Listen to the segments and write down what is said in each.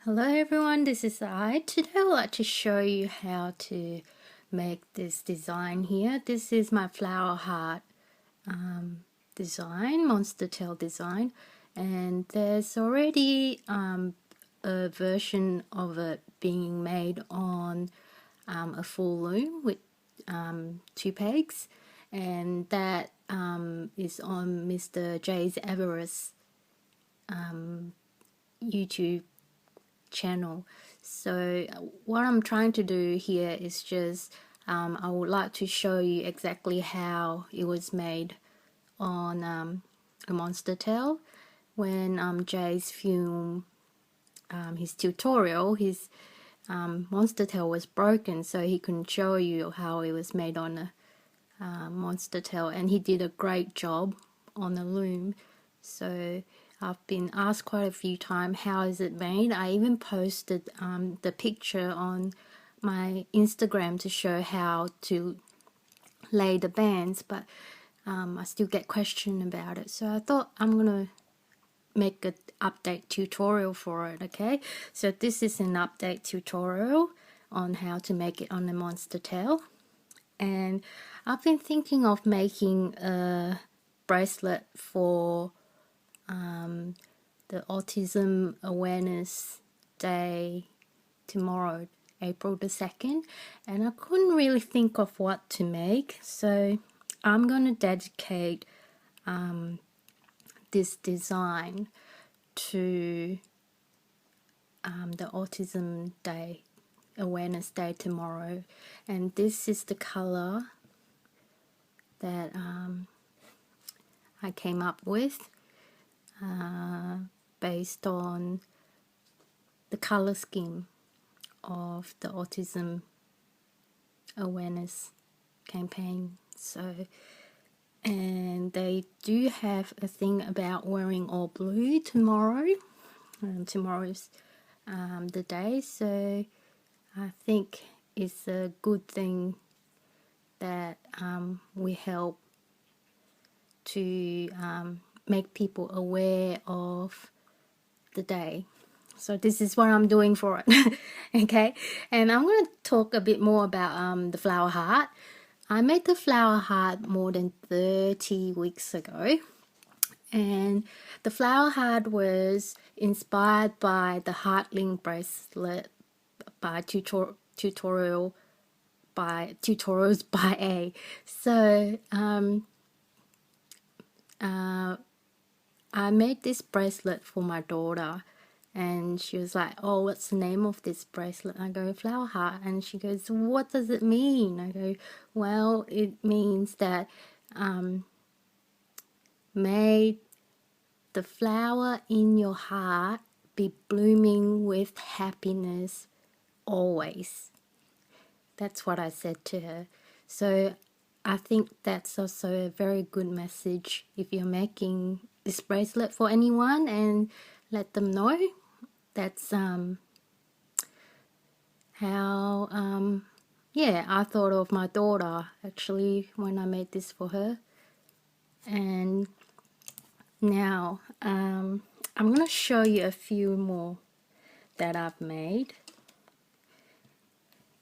Hello everyone, this is I. Today I'd like to show you how to make this design here. This is my flower heart design, monster tail design, and there's already a version of it being made on a full loom with 2 pegs, and that is on Mr. J's Alvarez YouTube channel. So what I'm trying to do here is just I would like to show you exactly how it was made on a monster tail. When Jay's filmed his tutorial, his monster tail was broken, so he couldn't show you how it was made on a monster tail, and he did a great job on the loom. So I've been asked quite a few times, how is it made? I even posted the picture on my Instagram to show how to lay the bands, but I still get questions about it. So I thought I'm going to make an update tutorial for it, okay? So this is an update tutorial on how to make it on the monster tail. And I've been thinking of making a bracelet for the Autism Awareness Day tomorrow, April the 2nd, and I couldn't really think of what to make, so I'm going to dedicate this design to the Autism Day, Awareness Day tomorrow. And this is the color that I came up with based on the color scheme of the Autism Awareness campaign. So, and they do have a thing about wearing all blue tomorrow. Tomorrow's the day, so I think it's a good thing that we help to make people aware of the day. So this is what I'm doing for it. Okay, and I'm going to talk a bit more about the flower heart. I made the flower heart more than 30 weeks ago, and the flower heart was inspired by the Heartling bracelet by Tutorialsby A. So I made this bracelet for my daughter, and she was like, oh, what's the name of this bracelet? I go, flower heart. And she goes, what does it mean? I go, well, it means that may the flower in your heart be blooming with happiness always. That's what I said to her. So I think that's also a very good message if you're making this bracelet for anyone, and let them know that's how I thought of my daughter actually when I made this for her. And now I'm going to show you a few more that I've made.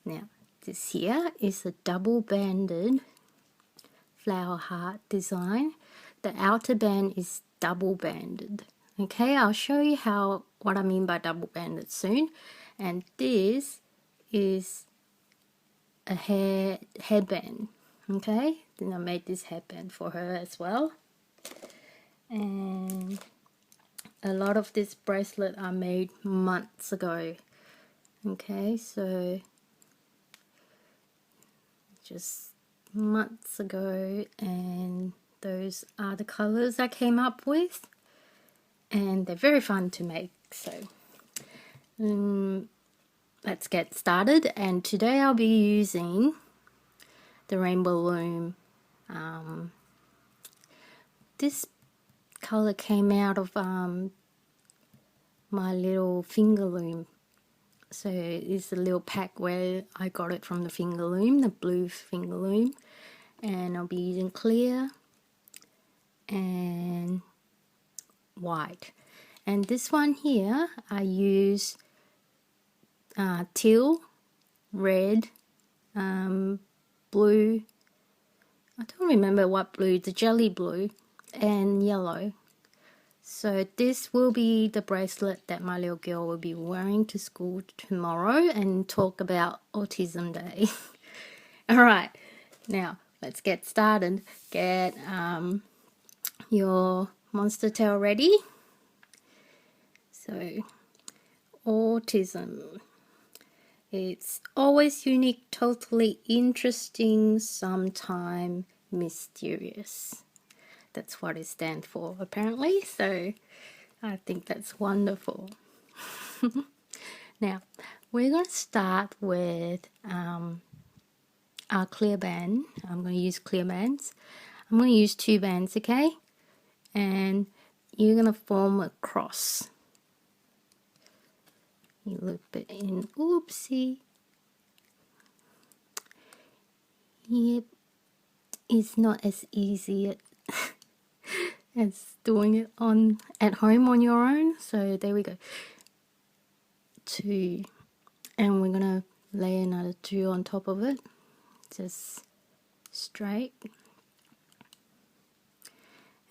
Now this here is a double banded flower heart design. The outer band is double banded. Okay, I'll show you what I mean by double banded soon. And this is a headband. Okay, then I made this headband for her as well. And a lot of this bracelet I made months ago. Okay, so just months ago, and those are the colors I came up with, and they're very fun to make. So let's get started. And today I'll be using the Rainbow Loom. This color came out of my little finger loom. So it's a little pack where I got it from the finger loom, the blue finger loom. And I'll be using clear and white. And this one here, I use teal, red, blue, I don't remember what blue, the jelly blue, and yellow. So this will be the bracelet that my little girl will be wearing to school tomorrow and talk about Autism Day. Alright, now let's get started. Get your monster tail ready. So, autism. It's always unique, totally interesting, sometime mysterious. That's what it stands for, apparently. So, I think that's wonderful. Now, we're going to start with our clear band. I'm going to use clear bands. I'm going to use 2 bands, okay? And you're going to form a cross. You loop it in. Oopsie. Yep. It's not as easy as doing it at home on your own. So there we go. 2. And we're going to lay another 2 on top of it. Just straight.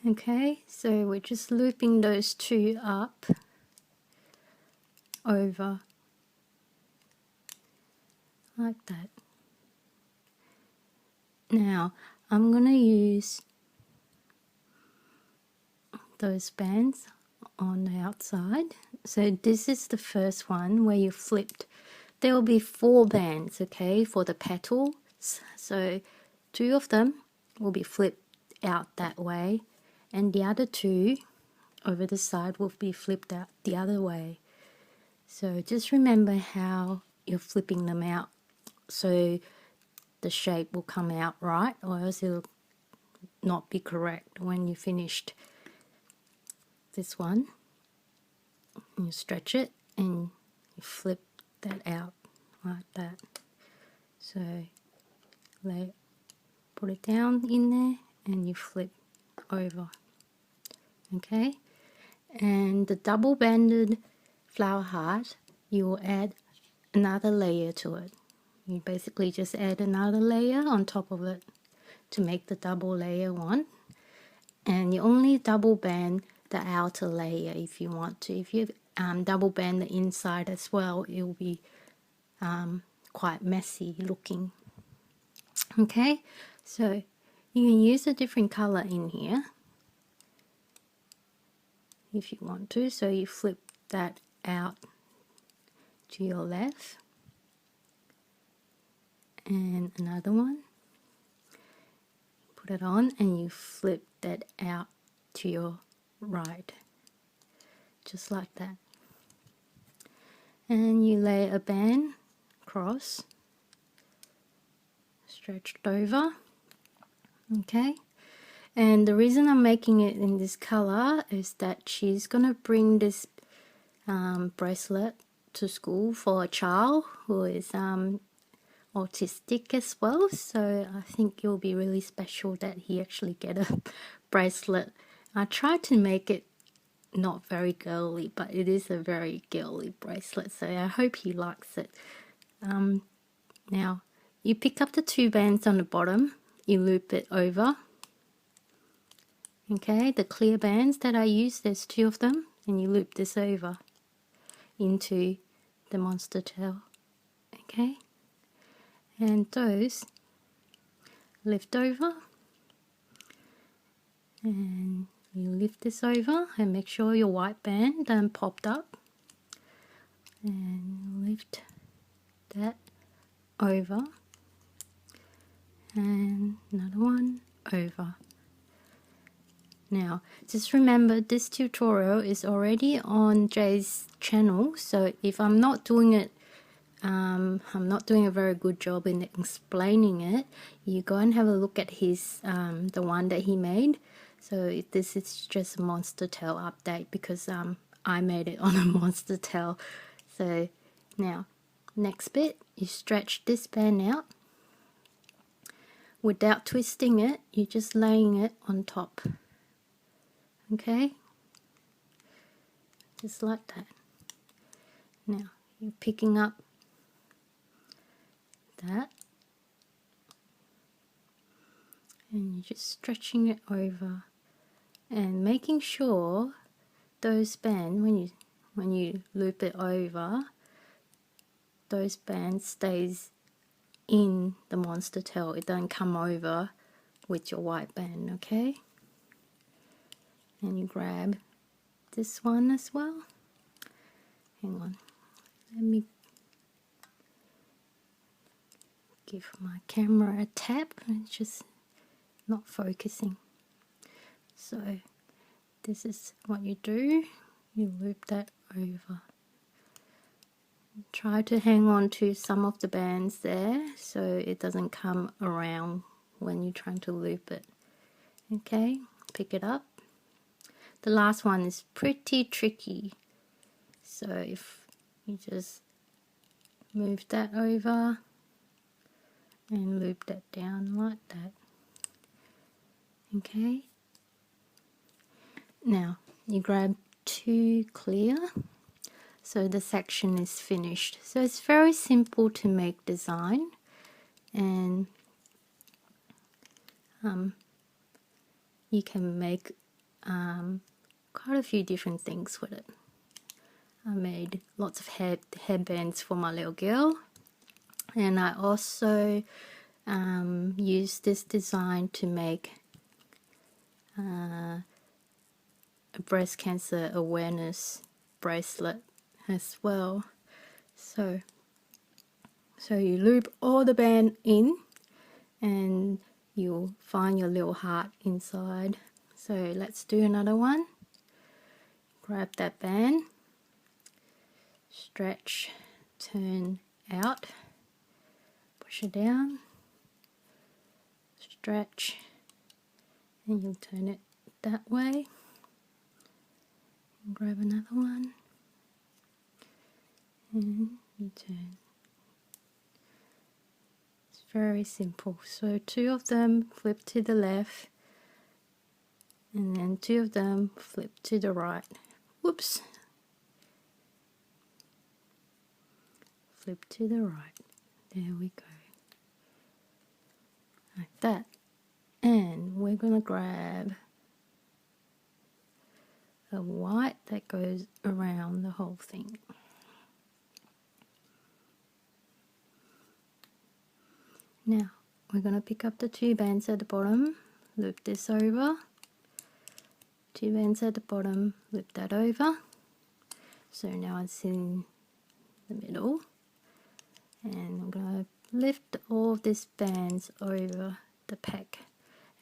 Okay, so we're just looping those 2 up over like that. Now I'm going to use those bands on the outside. So this is the first one where you flipped. There will be 4 bands, okay, for the petals. So 2 of them will be flipped out that way, and the other 2 over the side will be flipped out the other way. So just remember how you're flipping them out so the shape will come out right, or else it'll not be correct when you finished this one. You stretch it and you flip that out like that. So put it down in there and you flip over. Okay, and the double banded flower heart, you will add another layer to it. You basically just add another layer on top of it to make the double layer one, and you only double band the outer layer if you want to. If you double band the inside as well, it will be quite messy looking. Okay, so you can use a different color in here if you want to. So you flip that out to your left and another one, put it on, and you flip that out to your right, just like that. And you lay a band across, stretched over. Okay, and the reason I'm making it in this color is that she's gonna bring this bracelet to school for a child who is autistic as well, so I think it will be really special that he actually get a bracelet. I tried to make it not very girly, but it is a very girly bracelet, so I hope he likes it. Now you pick up the 2 bands on the bottom, you loop it over. Okay, the clear bands that I use, there's 2 of them, and you loop this over into the monster tail. Okay, and those lift over, and you lift this over and make sure your white band popped up, and lift that over, and another one over. Now just remember, this tutorial is already on Jay's channel, so if I'm not doing it, I'm not doing a very good job in explaining it, you go and have a look at his the one that he made. So this is just a monster tail update because I made it on a monster tail. So now next bit, you stretch this band out without twisting it, you're just laying it on top. Okay, just like that. Now you're picking up that. And you're just stretching it over and making sure those bands, when you loop it over, those bands stays in the monster tail. It doesn't come over with your white band, okay? And you grab this one as well. Hang on, let me give my camera a tap. It's just not focusing. So this is what you do. You loop that over. Try to hang on to some of the bands there so it doesn't come around when you're trying to loop it. Okay, pick it up. The last one is pretty tricky. So if you just move that over and loop that down like that. Okay. Now you grab 2 clear. So the section is finished. So it's very simple to make design, and you can make quite a few different things with it. I made lots of headbands for my little girl, and I also used this design to make a breast cancer awareness bracelet as well. So you loop all the band in and you'll find your little heart inside. So let's do another one. Grab that band, stretch, turn out, push it down, stretch, and you'll turn it that way. And grab another one and you turn. It's very simple. So 2 of them flip to the left and then 2 of them flip to the right. Whoops. Flip to the right. There we go. Like that. And we're going to grab a white that goes around the whole thing. Now we're going to pick up the 2 bands at the bottom, loop this over, 2 bands at the bottom, loop that over. So now it's in the middle, and I'm going to lift all of these bands over the pack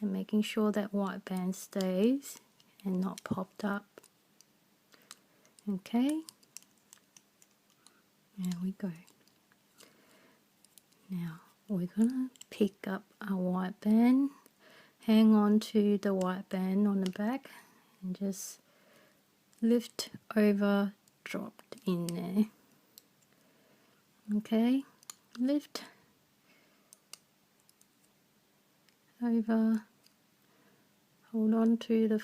and making sure that white band stays and not popped up. Okay, there we go. Now we're gonna pick up a white band, hang on to the white band on the back and just lift over, dropped in there. Okay, lift over, hold on to the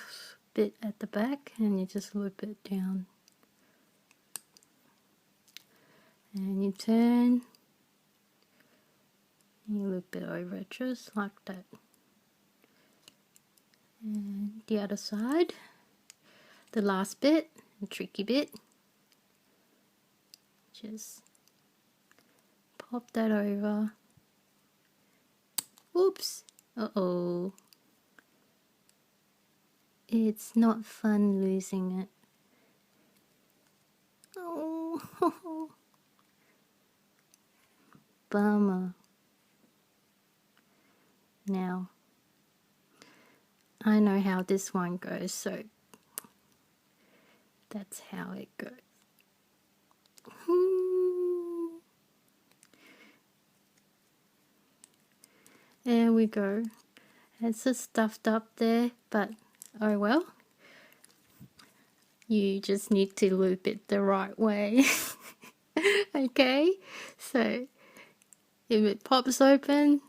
bit at the back and you just loop it down. And you turn, and you loop it over just like that. And the other side, the last bit, the tricky bit, just pop that over. Oops, uh-oh. It's not fun losing it. Oh, bummer. Now, I know how this one goes, so that's how it goes. There we go. It's just stuffed up there, but oh well. You just need to loop it the right way. Okay, so if it pops open,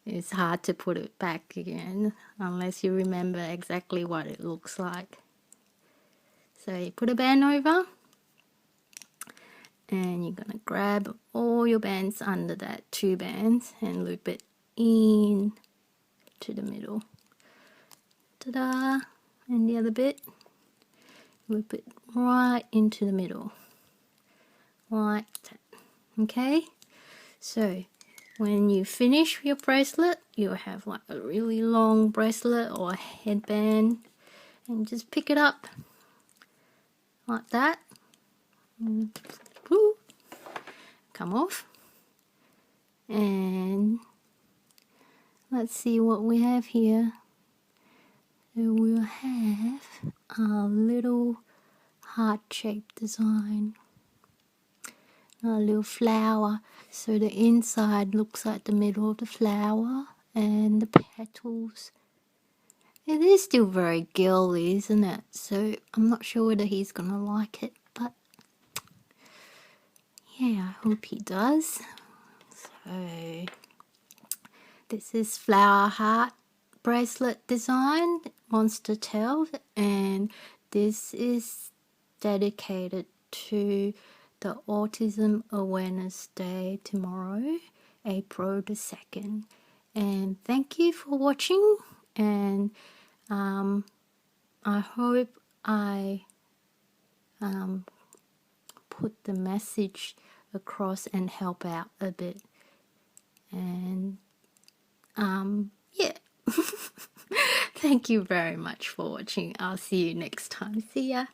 it's hard to put it back again unless you remember exactly what it looks like. So you put a band over and you're gonna grab all your bands under that 2 bands and loop it in to the middle. Ta-da! And the other bit, loop it right into the middle, like that. Okay, so when you finish your bracelet, you'll have like a really long bracelet or a headband, and just pick it up like that. Woo, come off, and let's see what we have here. So we'll have a little heart-shaped design, a little flower, so the inside looks like the middle of the flower and the petals. It is still very girly, isn't it? So I'm not sure whether he's gonna like it, but yeah, I hope he does. So this is flower heart bracelet design, monster tail, and this is dedicated to the Autism Awareness Day tomorrow, April the 2nd. And thank you for watching, and I hope I put the message across and help out a bit. And yeah. Thank you very much for watching. I'll see you next time. See ya.